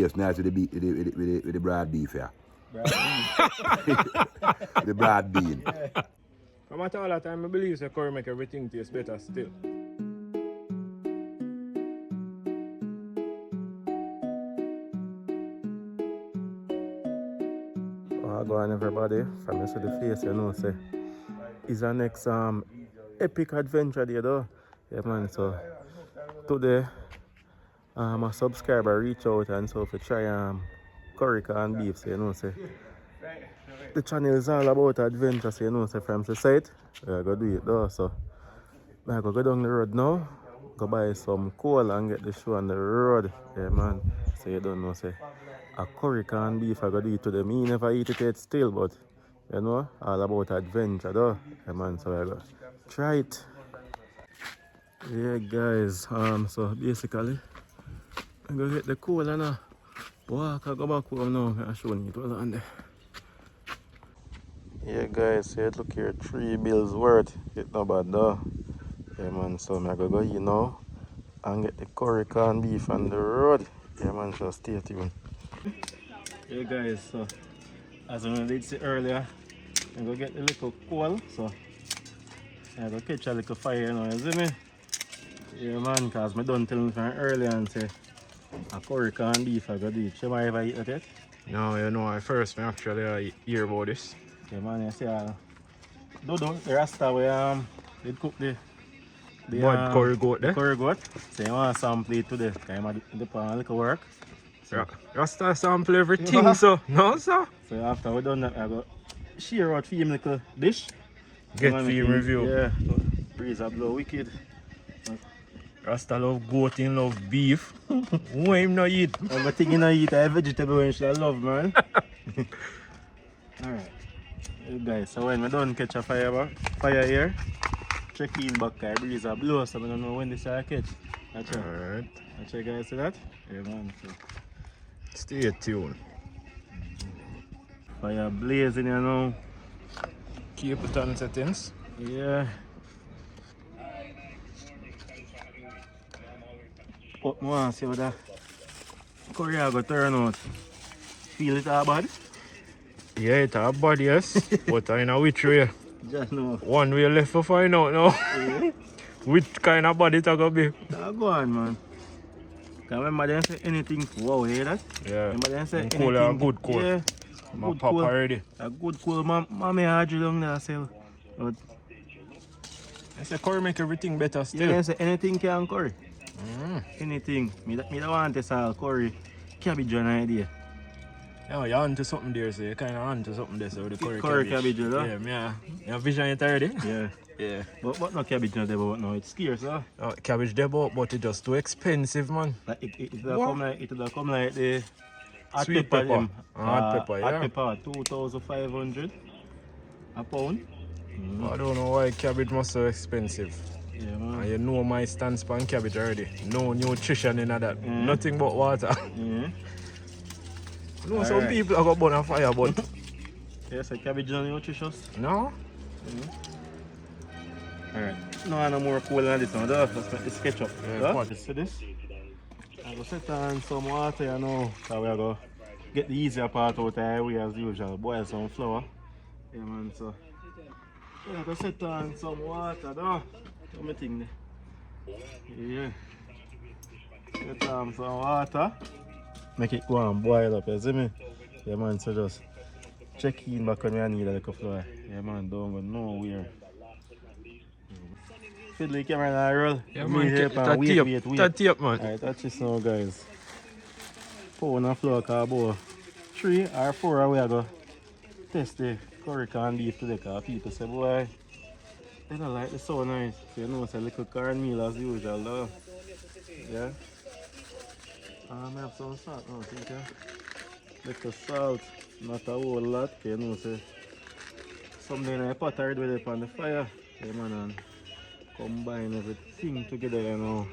taste nice with the broad beef, yeah. Broad beef. The broad bean. Yeah. From at all that time, I believe the curry make everything taste better still. Go on everybody, from you see the face, you know, say, it's our next epic adventure there though. Yeah man, so today a subscriber reach out and so to try curry and beef, so you know, say, the channel is all about adventure, so you know, say, from the site, we're going to do it though, so I'm going to go down the road now, go buy some coal and get the show on the road, yeah man, so you don't know, say, a curry and beef I go do it today. Me never eat it yet still, but you know, all about adventure though. Yeah man, so I go try it. Yeah guys, so basically I go get the coal and walk, I go back home now. I show you it was on there. Yeah guys, so it look here, 3 bills worth. It's not bad though. Yeah man, so I go here now and get the curry and beef on the road. Yeah man, so stay tuned. Yeah guys, so as I did say earlier, I'm gonna get the little coal, so I'm gonna catch a little fire now, you see me? Yeah man, cause I done telling from earlier and say a curry and beef I gotta do it. Should I ever eat that yet? No, you know, at first I actually hear about this. Yeah man, you see the rasta where they cook the Mud curry goat there. curry goat. So you want to sample it today, cause I dip on a little work. So, Yeah. Rasta sample everything, so no sir. So after we done that, I go share out for him little dish. Get for him review. Yeah, so breeze a blow wicked. Rasta love goat, him love beef. Who him not eat? Everything you know eat a vegetable when you love, man. Alright. Hey guys, so when we done catch a fire here, check in back, I breeze a blow, so I don't know when this will catch. Alright. Watch you guys see that? Yeah man. So. Stay tuned. Fire blazing, you know. Keep it on settings. Yeah. But I want to see how that curry I go turn out. Feel it all bad? Yeah, it's a bad, yes. But I know which way. Just know. One way left to find out now. Yeah. Which kind of body it gonna be? Go on, man. Can remember them say anything? Wow, you hear that? Yeah. Remember them say anything? Cool and good cool. Yeah. My Good papa cool. already. A good cool. Mommy had you down there, sell. But I say curry make everything better still. yeah, say anything can curry. Anything. Me don't want to sell curry. Cabbage an idea. Yeah, you're onto something there, so you're kind of onto something there, so with the curry, Curry cabbage, huh? Yeah, you have vision it already? Yeah. Yeah. But no cabbage no there, but no, it's scarce, huh? Cabbage there, but it's just too expensive, man. Like it'll come like the hot Sweet pepper. pepper. Them. Hot pepper, yeah. Hot pepper, 2,500 a pound. I don't know why cabbage must so expensive. Yeah, man. And you know my stance on cabbage already. No nutrition in that. Nothing but water. Yeah. You know, some people have got burn a fire, but Yes, a cabbage is nutritious. no. Alright. No more cool than this one. Let's make this ketchup. Yeah, Yeah, see this? I'm going to set on some water, you know. So we're going to get the easier part out of the way as usual. Boil some flour. Yeah, man. So I'm going to set on some water, though. What my thing there? Yeah. Set on some water. Make it go and boil up, you see me? Yeah, man. So just check in back when I need a little flour. Yeah, man. Don't go nowhere. Fiddle the camera and I roll. Yeah, man, get that tape, man. Alright, that's just now, guys. Pound of flour, cause 3 or 4 away I go test the curry and beef today, cause people say, boy, they don't like the so nice. So you know it's a little cornmeal as usual, though. Yeah. I have some salt now, think you? Little salt, not a whole lot, you know, say something in the pot already with it on the fire. Yeah, man, and combine everything together, you know.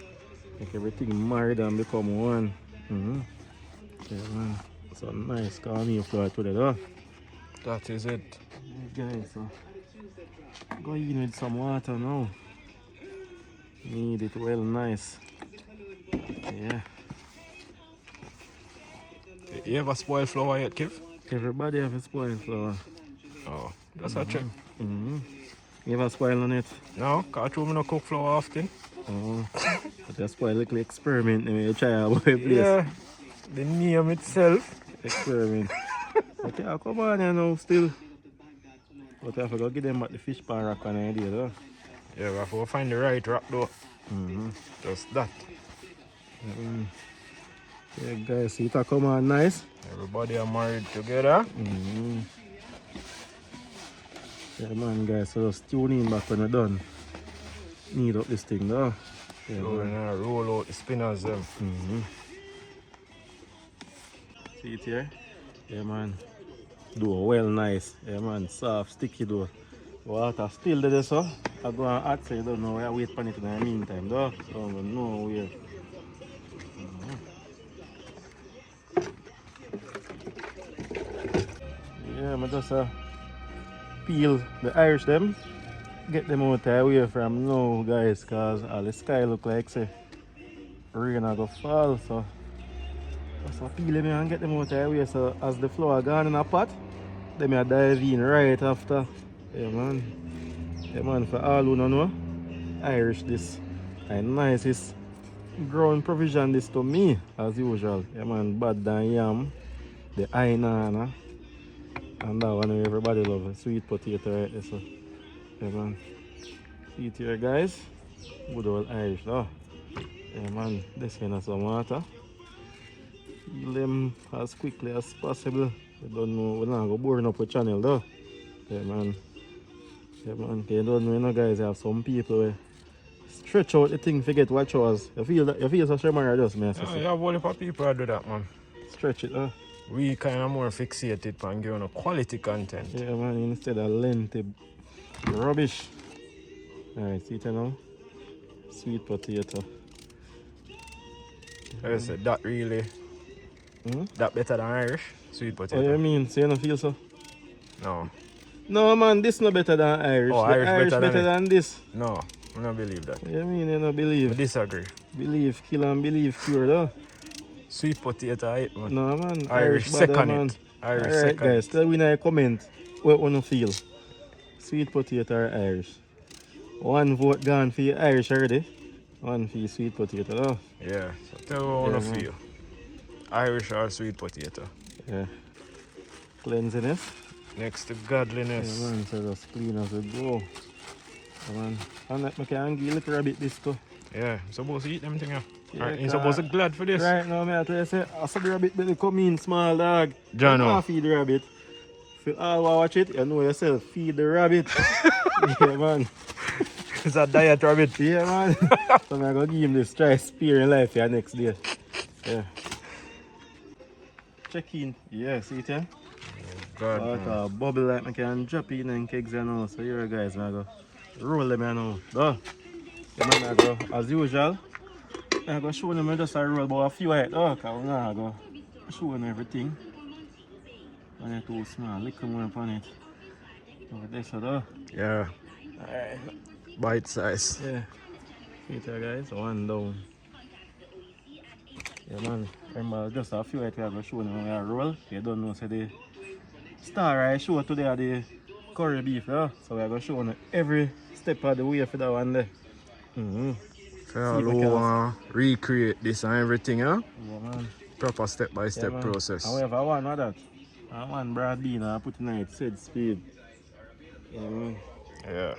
Make everything married and become one. Yeah, man. So nice cornmeal flour today, though. That is it. Guys, so go in with some water now. Knead it well nice. Yeah. You ever spoil flour yet, Kev? Everybody have a spoil flour. Oh, just a check. You ever spoil on it? No, cause I no cook flour often. Oh, but you spoil a little experiment and you try about a place. Yeah, the name itself. Experiment. But yeah, come on, you know, still. But I forgot to give them at the fish pan rock an idea, though. Yeah, we have to find the right rock though. Just that. Yeah, guys, see it come on nice. Everybody are married together. Yeah, man, guys, so just tune in back when you're done. Knead up this thing, though. Yeah, So we're gonna roll out the spinners them. See it here? Yeah, man. Do well nice. Yeah, man. Soft, sticky though. Water still there, so I go and add, so you don't know where I wait for it in the meantime, though. So I don't know where. Yeah, I just peel the Irish them. Get them out away from now, guys, because all the sky look like say rain are gonna fall, so just peel them and get them out away. So as the flour gone in a pot, they may dive in right after. Yeah, man. Yeah, man, for all who don't know, Irish this and nicest ground provision this to me as usual. Yeah, man, bad than yam, the ainana, and that one everybody love, sweet potato right there. So yeah, man. See it here, guys. Good old Irish, though. Yeah, man. This kind of some water. Peel them as quickly as possible. You don't know, we're not going to burn up the channel, though. Yeah, man. Yeah, man. You don't know, you know, guys, you have some people where stretch out the thing, forget what yours. You feel that? You feel so sure, or just me? Yeah, you have a whole heap of people that do that, man. Stretch it, huh? We kind of more fixated on giving a quality content. Yeah, man. Instead of lengthy rubbish. Alright, see it now? Sweet potato. I said that really, that better than Irish sweet potato. Oh, you mean? So you don't feel so? No. No, man, this no better than Irish. Oh, the Irish better than this. No, I don't believe that. You mean you don't believe? I disagree. Believe, kill and believe, cure, though. Sweet potato, I eat, man. No, man. Irish better, second man. it. Irish Alright, second. guys, tell me in a comment what you feel. Sweet potato or Irish? One vote gone for your Irish already. One for your sweet potato, though. Yeah, so tell me how you feel. Irish or sweet potato? Yeah. Cleanliness. Next to godliness. Yeah, man, so just clean as a go. Yeah, man. And like, I can give a little rabbit this too. Yeah, I'm supposed to eat them thing, yeah. Yeah, You're supposed to glad for this. Right now, I tell you, say, I saw the rabbit belly come in, small dog. John, you can't feed the rabbit. If you all watch it, you know yourself, feed the rabbit. Yeah, man. It's a diet rabbit. Yeah, man. So I'm going to give him this try spear in life for next day. Yeah. Check in. Yeah, see it, yeah? God, Bubble like I can drop in and kegs and all. So here, guys, I go roll them now. Duh. Yeah, man, I go, as usual, I go show them just a roll about a few height. Oh, because I go show them everything. When it's too small, little more upon it. Over there, so though. Yeah. Alright. Bite size. Yeah. See it here, guys. One down. Yeah, man. Remember, just a few height we are going to show them when we roll. You don't know, say the star I show today are the curry beef, yeah? So we are going to show them every step of the way for that one there. So you recreate this and everything, huh? Yeah, man. Proper step-by-step process. And we have a one with that. And one broad bean and I put in it, said speed. Yeah, man. Yeah.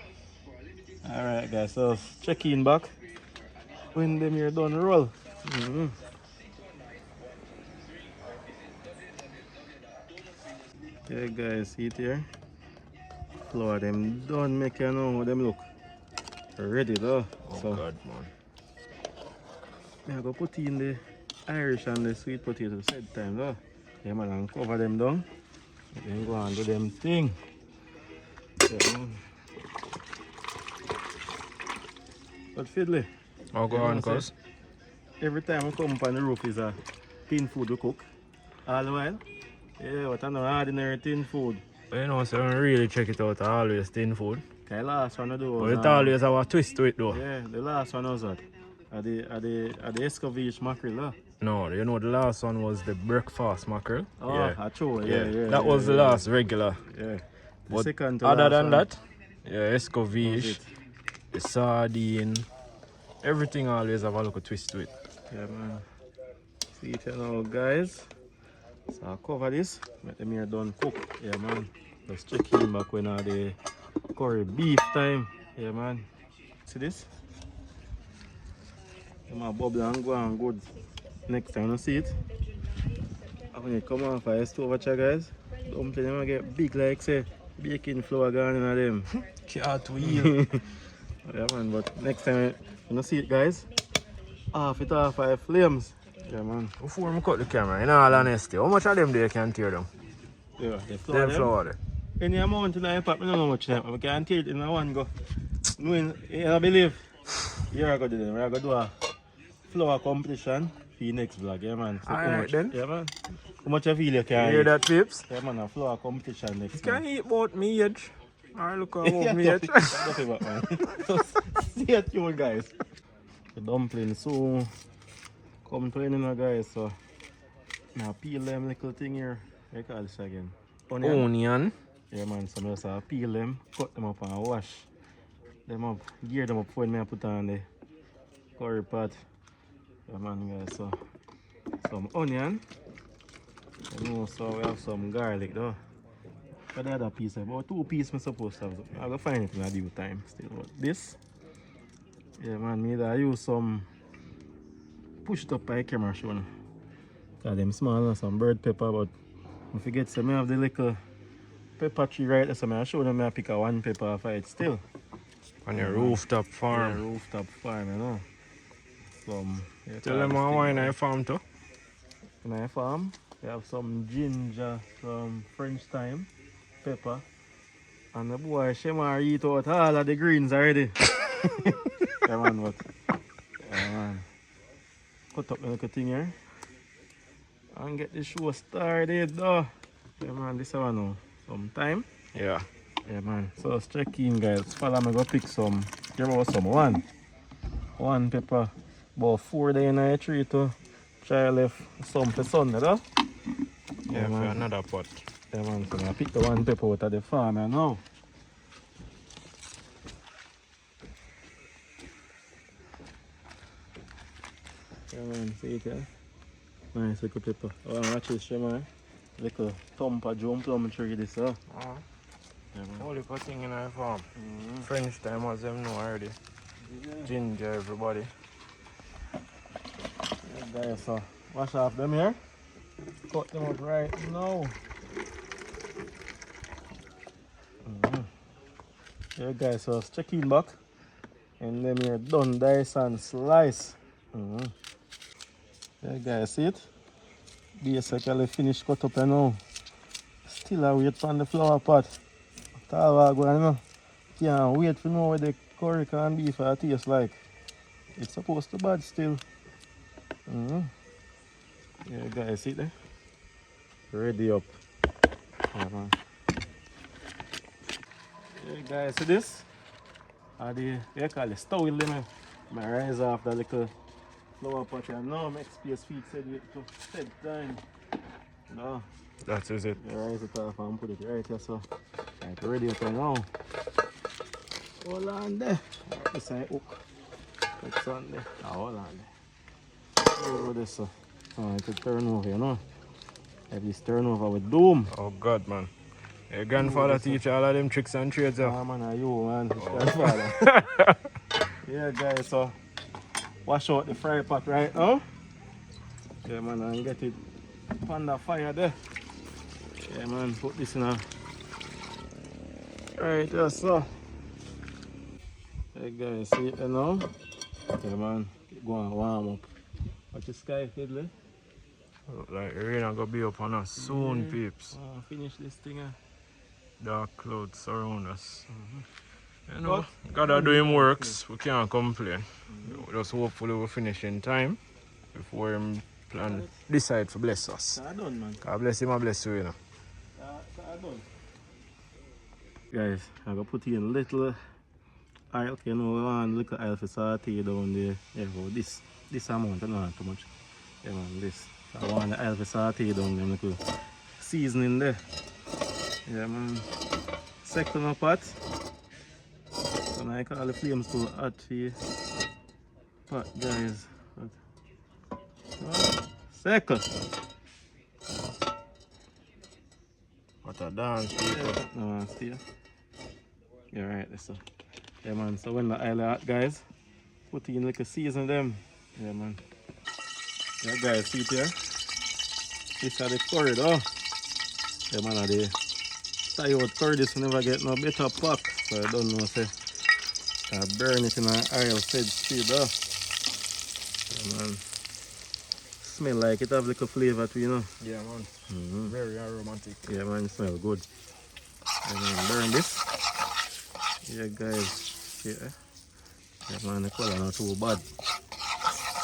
Alright, guys, so check in back when them here done roll. Okay, guys, see it here. Flour them done, make you know how them look. Ready though. Oh, so, God, man. I'm going to put in the Irish and the sweet potato same time though. Yeah, man, and cover them down. Then go and do them thing. Yeah, man. But fiddly. Oh, go on, cuz. Every time I come up on the roof is a tin food to cook. All the while. Yeah, what an ordinary tin food. But you know, so I don't really check it out, always tin food. Okay, last one I do But was, it always have a twist to it though. yeah, the last one was that. At the Escovitch mackerel, No, you know the last one was the breakfast mackerel. Oh, Yeah. true. That was the last regular. Yeah. The But second to other last than one that, yeah, was escovitch, it. the sardine, everything always have a little twist to it. Yeah, man. See it now, guys. So I cover this, make them here done cook. Yeah, man. Just check in back when the curry beef time. Yeah, man. See this? Them a bubble and go on good. Next time you see it, and when it come off I stove watch guys, dumpling them get big like say baking flour gone in them. Can't wheel. Yeah, man. But next time you see it, guys, half it off 5 flames. Yeah, man. Before I cut the camera, in all honesty, how much of them there can tear down? Yeah, Them flour there. any amount in the pot, I don't know how much time. I can't tell it in one go. Knowing, I believe, here I go to them. We're going to do a flower competition for the next vlog, yeah, man. So Alright then. Yeah, man. How much you feel you can You hear eat? that, peeps? Yeah, man, a flower competition next You can month. eat both me edge. Or look at Yeah, both me edge. Don't about, man. Just stay tuned, guys. The dumplings so come to in, guys. So now peel them little thing here. I call this again. Onion. Yeah, man. So I just peel them, cut them up and wash them up, gear them up before I put on the curry pot. Yeah, man, guys. So some onion. You know, so we have some garlic though. But the other piece, about 2 pieces I'm supposed to have. I'm gonna find it in a due time still. But this, yeah, man, me I use some pushed up by camera showing. Cause them small and some bird pepper, but I forget so I have the little pepper tree right there, so I show them I pick a 1 pepper off it still. On your rooftop farm. Yeah, rooftop farm, you know. Some, yeah, Tell them how wine I farm too. in my farm, we have some ginger, some French thyme, pepper, and the boy Shemar eat out all of the greens already. Yeah, man, but yeah, man. Cut up the little thing here and get the show started though. Yeah, man, this one now. Some time. Yeah. Yeah, man. So let's check in, guys. Follow me, go pick some. Here about some one pepper, about 4 days in the tree to try left some for Sunday, though. Yeah, for man. another pot. Yeah, man. So I pick the 1 pepper out of the farm, you know. Yeah, man. See it, yeah? Nice little pepper. Oh, watch this, man. Little thump of jump plum tree, this, Uh-huh. Yeah, man. Only good thing in our farm. French time as them know already. Ginger, everybody. Yeah, guys, so wash off them here. Cut them out right now. Yeah, guys, so let's check in back. And then here done dice and slice. Yeah, guys, see it? Basically finished cut up now. Still I wait on the flower pot. After all I go, you know. Can't wait to know what the curry can be for a taste like. It's supposed to bad still. Yeah, guys, see it there? Ready up. Yeah, man. Yeah, guys, see this? They call it stove limit. My rise off the little flower pot here. Now make space feet said it to set time. No. That is it. You rise it off and put it right here, so like ready up now. Hold on there. This side hook. It's on there. Oh, hold on there. Over this, so it to turn over, you know. Have this turn over with doom. Oh God, man. Your grandfather teach all of them tricks and trades. Ah, man, are you, man? Grandfather. Yeah, guys, so wash out the fry pot right now. Yeah, man, and get it on the fire there. Yeah, man, put this in a right there, so. Hey, guys, see it now? Yeah, man, keep going warm up. Watch the sky, fiddly. Look like rain gonna be up on us soon, peeps. Finish this thing. Dark clouds surround us. You know, gotta do him works. We can't complain. Just hopefully we finish in time before him plan decide to bless us. Done, man. God bless him, I bless you, you know. Done. Guys, I'm gonna put in a little oil, you know, one little oil for saute down there. Yeah, well, this amount, not too much. Yeah, man, this. I want the Elvis saute down them little seasoning there. Yeah, man. Second pot. And I call the flames too hot for you. Pot, guys. Second. What a dance, people. No, man, stay. Yeah, right, that's so. Yeah, man, so when the oil hot, guys, put in like a season them. Yeah, man. Yeah, guys, see it here? This are the curry, though. Yeah, man, are the tie out curry, this never get no better pack. So I don't know, say, I burn it in an oil fed speed, though. Yeah, man. Smell like it have like a flavor to you know. Yeah, man. Very aromatic. Yeah, man, it smell good. And then burn this. Yeah, guys. Yeah. Yeah, man, the color not too bad.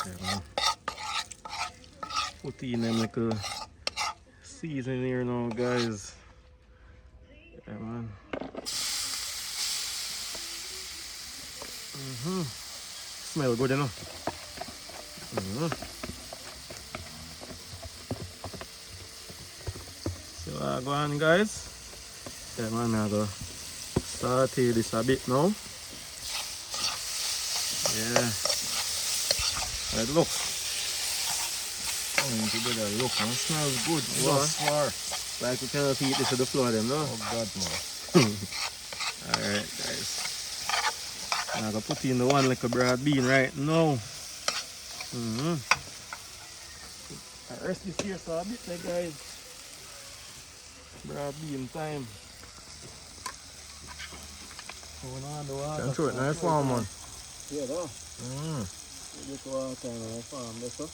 Yeah, man. Put in them little season here now, guys. Yeah, man. Smell good enough. So go on, guys. Yeah, man, I go saute this a bit now. Yeah. Right, look. Coming together, look, and smells good. Wow. Thus far. Like we cannot eat this to the floor, them, no? Oh, God, man. Alright, guys. I'm gonna put in the one like a broad bean right now. I rest this here so a bit, like, guys. Broad bean time. Going on the water. Can throw it nice farm, man. Yeah, though. This water in the farm, that's all.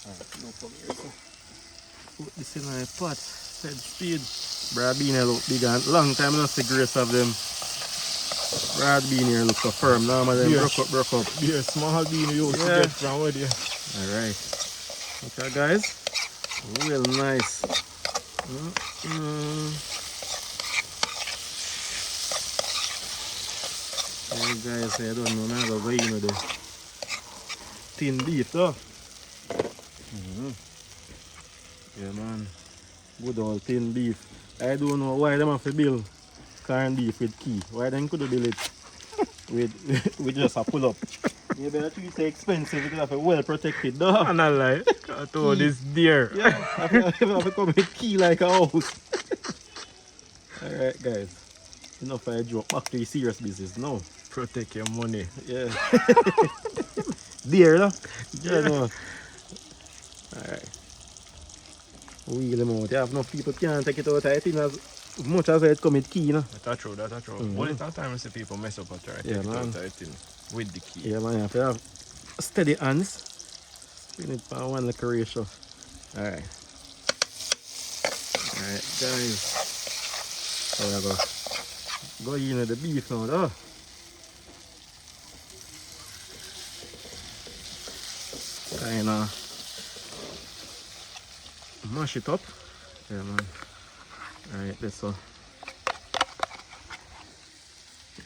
Alright, no problem here, so. Put this in my pot. Head speed. Broad bean here look big and long time I don't see grace of them. Broad bean here look so firm. Normally them broke up. Yeah, small bean you used to get from with you. Alright. Okay, guys. Real nice. Hey guys, I don't know now the way you know the tin beef though. Yeah, man. Good old tin beef. I don't know why them have to build corned beef with key. Why them could build it with just a pull up. Maybe that you say expensive because of a well protected dog. And I like, I told this deer. Yeah, I have to come with key like a house. Alright, guys. Enough I joke. Back to the serious business now. Protect your money. Yeah. Dear, no? Yeah, no. Alright. Wheel them out. You have enough people can't take it out. I think as much as it come with key, no? That's true, that's true. All the time I see people mess up and try to Yeah, take it man. out, I think, with the key. Yeah, man. You have to have steady hands. Spin it for one like a ratio. Alright. Alright, guys. So we go in with the beef now, though. Kinda mash it up. Yeah, man. Alright, that's so.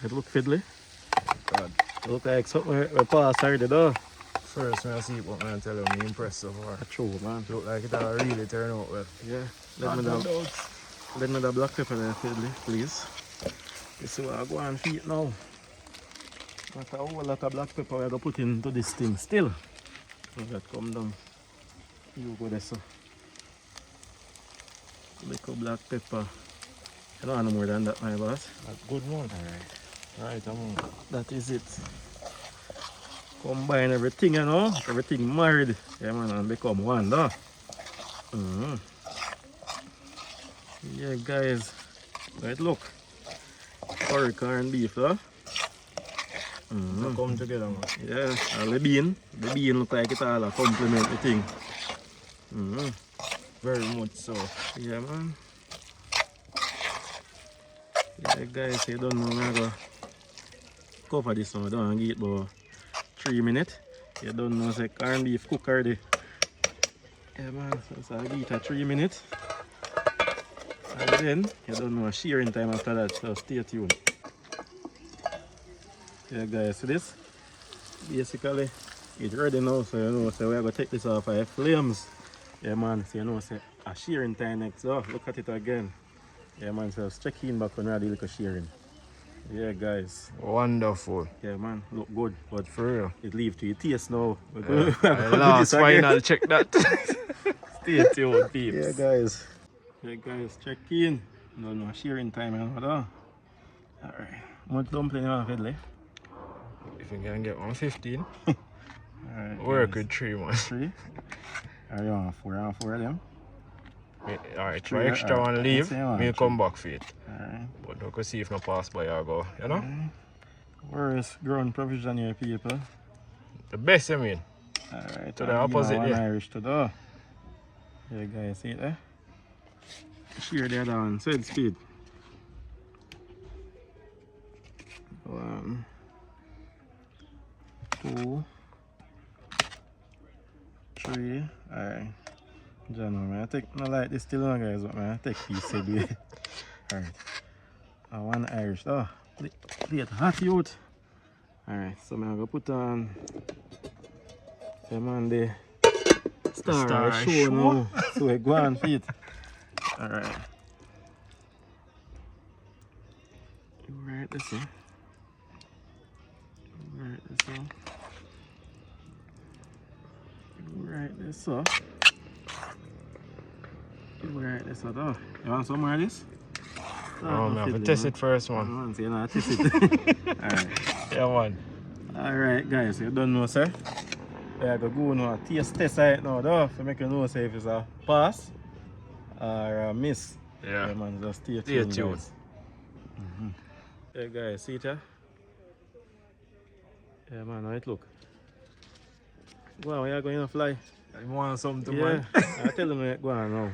It look fiddly. God. It look like something we passed already, though. First when I see it, what man tell you, I'm impressed so far. That's true, man. Look like it all really turn out well. Yeah. Let me the black pepper there, fiddly, please. You see what I go and feed now. That's a whole lot of black pepper we're going to put into this thing still. So that come down. You go there, so. Little black pepper. I don't want no more than that, my boss. That's good one. Alright. Right, I'm on. That is it. Combine everything, you know. Everything married. Yeah, man, and become one, though. Yeah, guys. Right, look. Curry corned beef, though. They come together, man. Yeah, and the bean. The bean look like it all a complement the thing. Very much so. Yeah, man. Yeah, guys, you don't know, I'm going to cover this one. I don't want to get about 3 minutes. You don't know, say corned beef cook already. Yeah, man, so I'll give it a 3 minutes. And then, you don't know, shearing time after that, so stay tuned. Yeah, guys, see this? basically it's ready now, so you know, so we're gonna take this off our flames. Yeah man, so you know, say a shearing time next. So look at it again. Yeah man, so let's check in back when we had the little shearing. Yeah guys. Wonderful. Yeah man, look good, but For real. it leave to your taste now. Yeah. Last final check that. Stay tuned, peeps. Yeah guys. Yeah guys, check in. No shearing time, you know, though. Alright. How much dumpling you want, Fiddly? If you can get 115, Alright. work guys. with 3 man. 3. Alright, you want 4 and 4 of them? Alright, try Three, extra alright. one leave, Let's say one, me three. come back for it. Alright. But we can see if no pass by I go, you know? Where is ground provision here, people? The best, I mean. Alright, To the opposite, one yeah. Irish to the. Yeah, guys, see it there? Shear the other one, side speed. 1, 2, 3. Alright. John, man, I take no like this still on, guys, but man, I take piece said way. Alright. One Irish. Oh, plate hot youth. Alright, so I'm gonna put on the star show now. So we go on feet. Alright. You write this in. Write this in. You write this up. You write this up. Oh, you want some more of this? Oh, man, have to test it first, man. Man, so you know, test it. Alright. Yeah, man. Alright, guys, you don't know, sir. We are going to go on a taste test right now, though, to make you know say if it's a pass or a miss. Yeah. Man, just stay Stay tuned. tuned. Guys. Hey, guys, see it here? Yeah, man, how it look? Go on, we are going to fly. You want something, Yeah, man? I tell them go on now.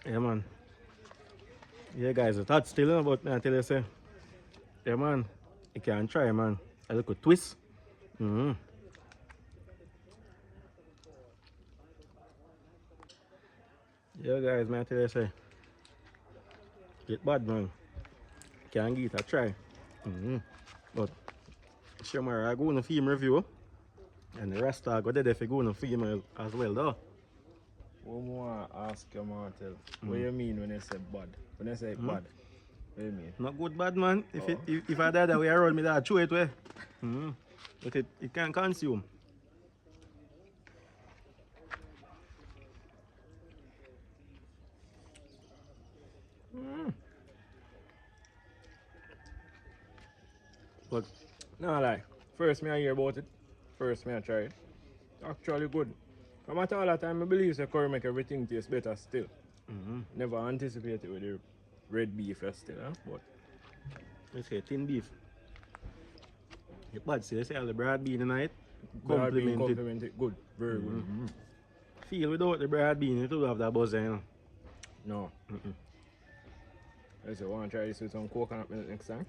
Yeah, man. Yeah, guys, it's hot still, but I tell you, say, yeah, man, you can try, man. A little twist. Yeah, guys, man, I tell you, say, get bad, man. Can give it a try. But, sure, I go on a film review, and the rest I go there if you go on a film as well, though. One more ask you, Martel. What do you mean when you say bad? When you say bad, what do you mean? Not good, bad, man. If I die that way around me, that throw it away. But it can consume. But No lie. First me I hear about it. First me I try it. Actually good. From at all that time I believe the curry make everything taste better still. Never anticipated with the red beef still, huh? But let's say thin beef. The bad say all the broad bean tonight. broad bean Complement it. compliment it good. Very good. Feel without the broad bean, it will have that buzz, you know. No. I say want to try this with some coconut milk next time.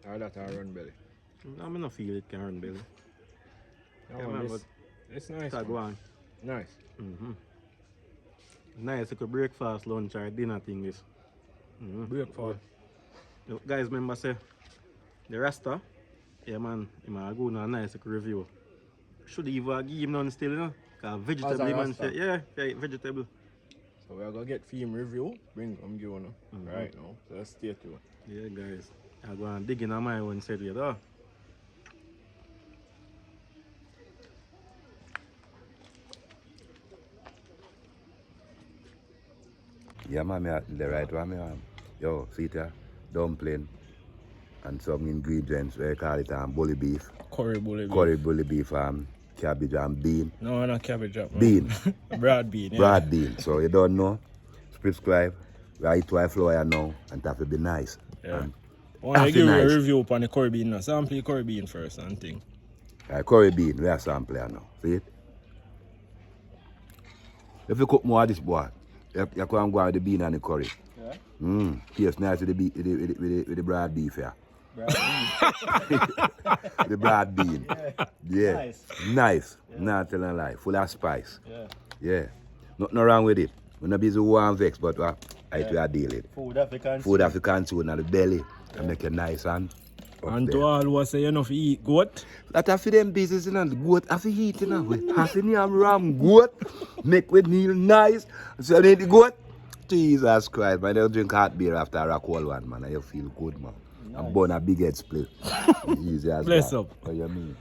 Or that or run belly. I'm not feel it can run belly. That Yeah, one man, is- but it's nice. that go man. on. Nice. Nice, like a breakfast, lunch, or dinner thing this. Breakfast. You guys remember say the Rasta? Yeah man, he might go on a nice like, review. Should even give him none still, you know? Cause vegetable man Rasta? say, yeah, vegetable. So we're gonna get film review. Bring come give you right now. So let's stay tuned. Yeah guys. I go and dig in on my own set with though. Yeah, man, the right one, man. Yo, see it, dumpling and some ingredients, we call it bully beef. Curry bully beef. Curry bully beef, cabbage and bean. No, not cabbage up. Bean. Broad bean, yeah. Broad bean. So you don't know, subscribe. We are eat white flour now and that will be nice. Yeah. And I want to that give you nice. a review upon the curry bean now. Sample the curry bean first and thing. Curry bean, we are sample now. See it? If you cook more of this boy, you can go on with the bean and the curry. Yeah. Tastes nice with the broad beef, yeah. Broad bean. The broad bean. Yeah. Nice. Nice. Not telling a lie. Full of spice. Yeah. Yeah. Nothing wrong with it. We're not busy war and vex, but It we are dealing. Food African. Food have to consume in the belly and make it nice and up And to there. all who say you know eat goat. That have for them business, you know, the goat have to eat, you know. We have to name ram goat, make with meal nice. So they the goat. Jesus Christ, man, they'll drink hot beer after a cold one, man, and you feel good, man. Nice. And burn a big head split. Easy as Bless that. up. What you mean?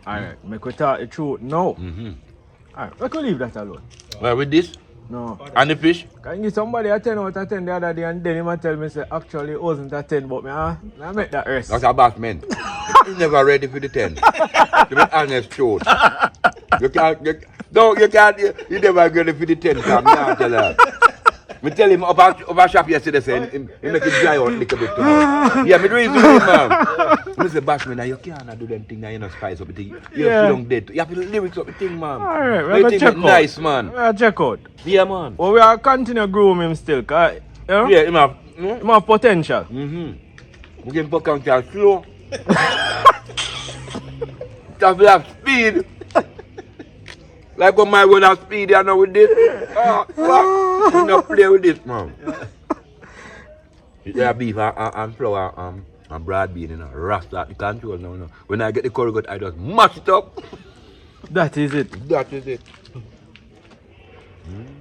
Alright, make we talk the truth now. Mm-hmm. Alright, we can leave that alone. Well, with this? No. And the fish? Can you give somebody a 10 out of 10 the other day and then he might tell me say actually it wasn't a 10 but me I make that rest. That's a bad man. He's never ready for the 10. To be honest, truth. You can't, you never ready for the 10, Sam. I tell her. Me tell him up shop yesterday, say, he make it dry out a little bit too much. Yeah, me do it to him, man. Me say, Bashman, you can't do them things now, you know, spice up the thing. You don't dead. You have to lyrics up the thing, man. Alright, we're gonna check out. Nice, man. We're gonna check out. Yeah, man. Well, we are continue groom him still, cause, you know, Yeah, him have, him have potential. We can put counter slow. Have to have speed. Like when my one have speed, you know, with this. You don't play with this, man. You have beef and flour and broad bean, you know, rasta the control now, you know. When I get the curry goat, I just mash it up. That is it. That is it.